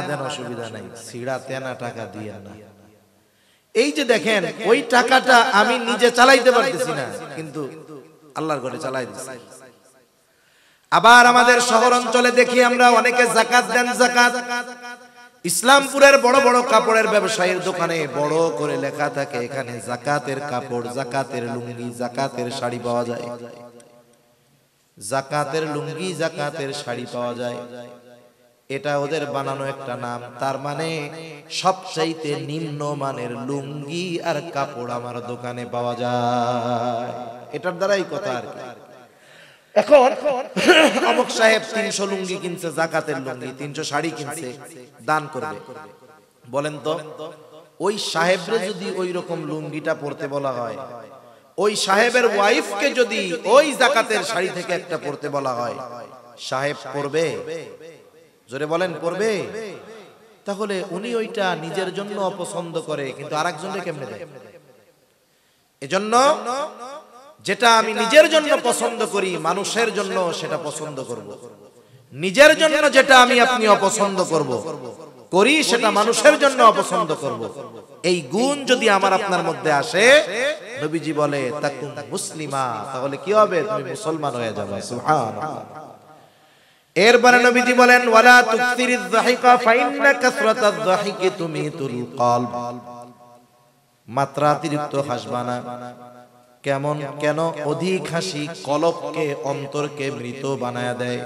দেন অসুবিধা নাই, সিড়া তেনা টাকা দিয়েন না। এই যে দেখেন, ওই টাকাটা আমি নিজে চালাইতে পারতেছি না, কিন্তু আল্লাহর ঘরে চালাই দিছি। আবার আমাদের শহর অঞ্চলে দেখি আমরা অনেকে যাকাত দেন। যাকাত ইসলামপুরের বড় বড় কাপড়ের ব্যবসায়ীর দোকানে বড় করে লেখা থাকে, এখানে যাকাতের কাপড়, যাকাতের লুঙ্গি, যাকাতের শাড়ি পাওয়া যায়। যাকাতের লুঙ্গি, যাকাতের শাড়ি পাওয়া যায়। এটা ওদের বানানো একটা নাম। তার মানে সবচাইতে নিম্ন মানের লুঙ্গি আর কাপড় আমার দোকানে পাওয়া যায়, এটার দ্বারাই কথা আর কি। এখন অমুক সাহেব 300 লুঙ্গি কিনছে, জাকাতের লুঙ্গি, 300 শাড়ি কিনছে, দান করবে। বলেন তো ওই সাহেবরে যদি ওই রকম লুঙ্গিটা পরতে বলা হয়, ওই সাহেবের ওয়াইফকে যদি ওই জাকাতের শাড়ি থেকে একটা পরতে বলা হয়, সাহেব পরবে? জোরে বলেন, পরবে? তাহলে উনি ওইটা নিজের জন্য অপছন্দ করে, কিন্তু আরেকজনকে কেমনে দেয়? এজন্য যেটা আমি নিজের জন্য পছন্দ করি, মানুষের জন্য সেটা পছন্দ করব। নিজের জন্য যেটা আমি আপনি অপছন্দ করি, সেটা মানুষের জন্য অপছন্দ করব। এই গুণ যদি আমার আপনার মধ্যে আসে, নবীজি বলে তাকুন মুসলিমা, তাহলে কি হবে? তুমি মুসলমান হয়ে যাবে। সুবহানাল্লাহ। এরপরে নবীজি বলেন ওয়ালা তুকসিরিয যাহিকা ফাইন্না কাসরাতায যাহিকি তুমিতুল কলব, মাত্রাতিরিক্ত হাসবা না। কেন? অধিক হাসি কলবকে, অন্তরকে মৃত বানায়া দেয়।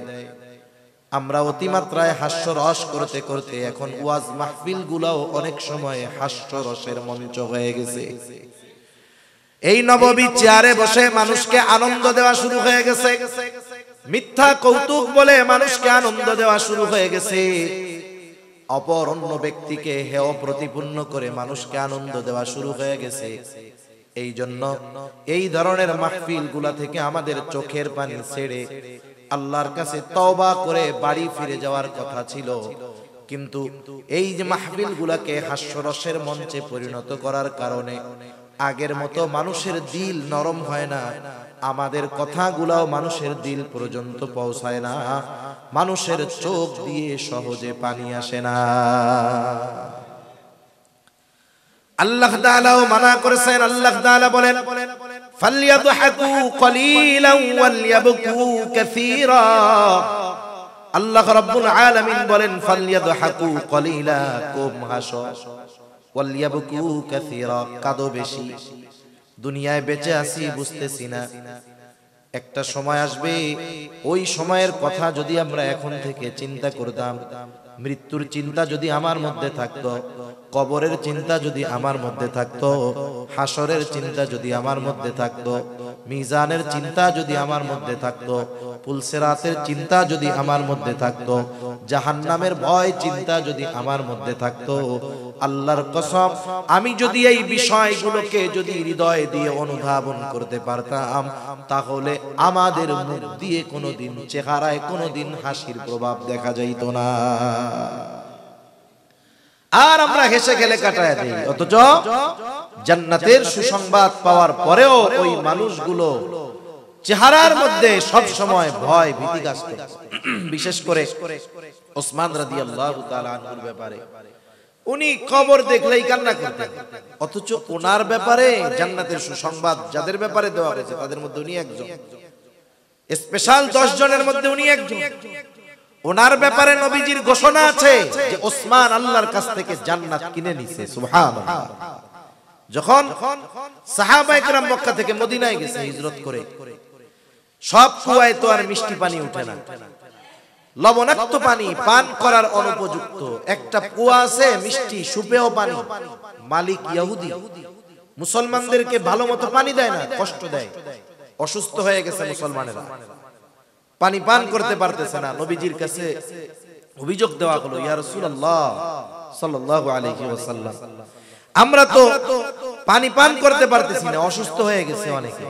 আমরা অতিমাত্রায় হাস্যরস করতে করতে এখন ওয়াজ মাহফিল গুলাও অনেক সময় হাস্যরসের মঞ্চ হয়ে গেছে। এই নববী চেয়ারে বসে মানুষকে আনন্দ দেওয়া শুরু হয়ে গেছে, মিথ্যা কৌতুক বলে মানুষকে আনন্দ দেওয়া শুরু হয়ে গেছে, অপর অন্য ব্যক্তিকে হেয় প্রতিপন্ন করে মানুষকে আনন্দ দেওয়া শুরু হয়ে গেছে। এই জন্য এই ধরনের মাহফিল গুলা থেকে আমাদের চোখের পানি ছেড়ে আল্লাহর কাছে তওবা করে বাড়ি ফিরে যাওয়ার কথা ছিল। কিন্তু এই যে মাহফিল গুলাকে হাস্যরসের মঞ্চে পরিণত করার কারণে আগের মতো মানুষের দিল নরম হয় না, আমাদের কথাগুলাও মানুষের দিল পর্যন্ত পৌঁছায় না, মানুষের চোখ দিয়ে সহজে পানি আসে না। আল্লাহ তাআলাও মানা করেছেন। আল্লাহ তাআলা বলেন ফালইয়াদহাকু কলিলান ওয়ালইয়াবকু কাসীরা। আল্লাহ রাব্বুল আলামিন বলেন ফালইয়াদহাকু কলিলা, কম হাসো, ওয়ালইয়াবকু কাসীরা, কাঁদো বেশি। দুনিয়ায় বেঁচে আছি বুঝতেছি না, একটা সময় আসবে, ওই সময়ের কথা যদি আমরা এখন থেকে চিন্তা করতাম, মৃত্যুর চিন্তা যদি আমার মধ্যে থাকতো, কবরের চিন্তা যদি আমার মধ্যে থাকতো, হাসরের চিন্তা যদি আমার মধ্যে থাকতো, মিজানের চিন্তা যদি আমার মধ্যে থাকতো, পুলসিরাতের চিন্তা যদি আমার মধ্যে থাকতো, জাহান্নামের ভয় চিন্তা যদি আমার মধ্যে থাকতো, আল্লাহর কসম আমি যদি এই বিষয়গুলোকে যদি হৃদয় দিয়ে অনুধাবন করতে পারতাম, তাহলে আমাদের মুখ দিয়ে কোনোদিন, চেহারায় কোনোদিন হাসির প্রভাব দেখা যাইত না। আর আমরা হেসে খেলে কাটায় দিই, অথচ জান্নাতের সুসংবাদ পাওয়ার পরেও ওই মানুষগুলো চেহারার মধ্যে সব সময় ভয় ভীতি কাজ করে। বিশেষ করে ওসমান রাদিয়াল্লাহু তাআলা আনহুর ব্যাপারে, উনি কবর দেখলেই কান্না করতেন, অথচ ওনার ব্যাপারে জান্নাতের সুসংবাদ যাদের ব্যাপারে দেওয়া হয়েছে তাদের মধ্যে উনি একজন, স্পেশাল 10 জনের মধ্যে উনি একজন। ওনার ব্যাপারে নবীজির ঘোষণা আছে যে ওসমান আল্লাহর কাছ থেকে জান্নাত কিনে নিছে। সুবহানাল্লাহ। যখন সাহাবায়ে কেরাম মক্কা থেকে মদিনায় গেছে হিজরত করে, সব কুয়ায় তো আর মিষ্টি পানি উঠে না, লবণাক্ত পানি পান করার অনুপযুক্ত একটা কুয়া আছে, মিষ্টি সুপেয় পানি। মালিক ইহুদি, মুসলমানদেরকে ভালো মতো পানি দেয় না, কষ্ট দেয়। অসুস্থ হয়ে গেছে মুসলমানেরা, পানি পান করতে পারতেছে না। নবীজির কাছে অভিযোগ দেওয়া হলো, ইয়া রাসূলুল্লাহ সাল্লাল্লাহু আলাইহি ওয়াসাল্লাম, আমরা তো পানি পান করতে পারতেছি না, অসুস্থ হয়ে গেছে অনেকে।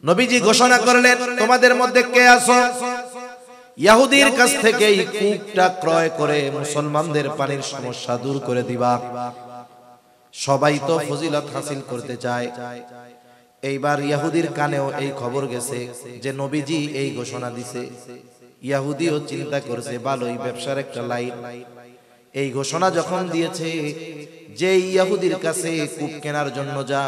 নবীজি ঘোষণা করলেন, তোমাদের মধ্যে কে আছো ইহুদির কাছ থেকে এই কূপটা ক্রয় করে মুসলমানদের পানির সমস্যা দূর করে দিবা। সবাই তো ফজিলত হাসিল করতে চায়। এইবার ইহুদির কানেও এই খবর গেছে যে নবীজি এই ঘোষণা দিছে। ইহুদিও চিন্তা করছে, ভালোই ব্যবসার একটা লাইন। এই ঘোষণা যখন দিয়েছে যে ইহুদির কাছে কূপ কেনার জন্য যা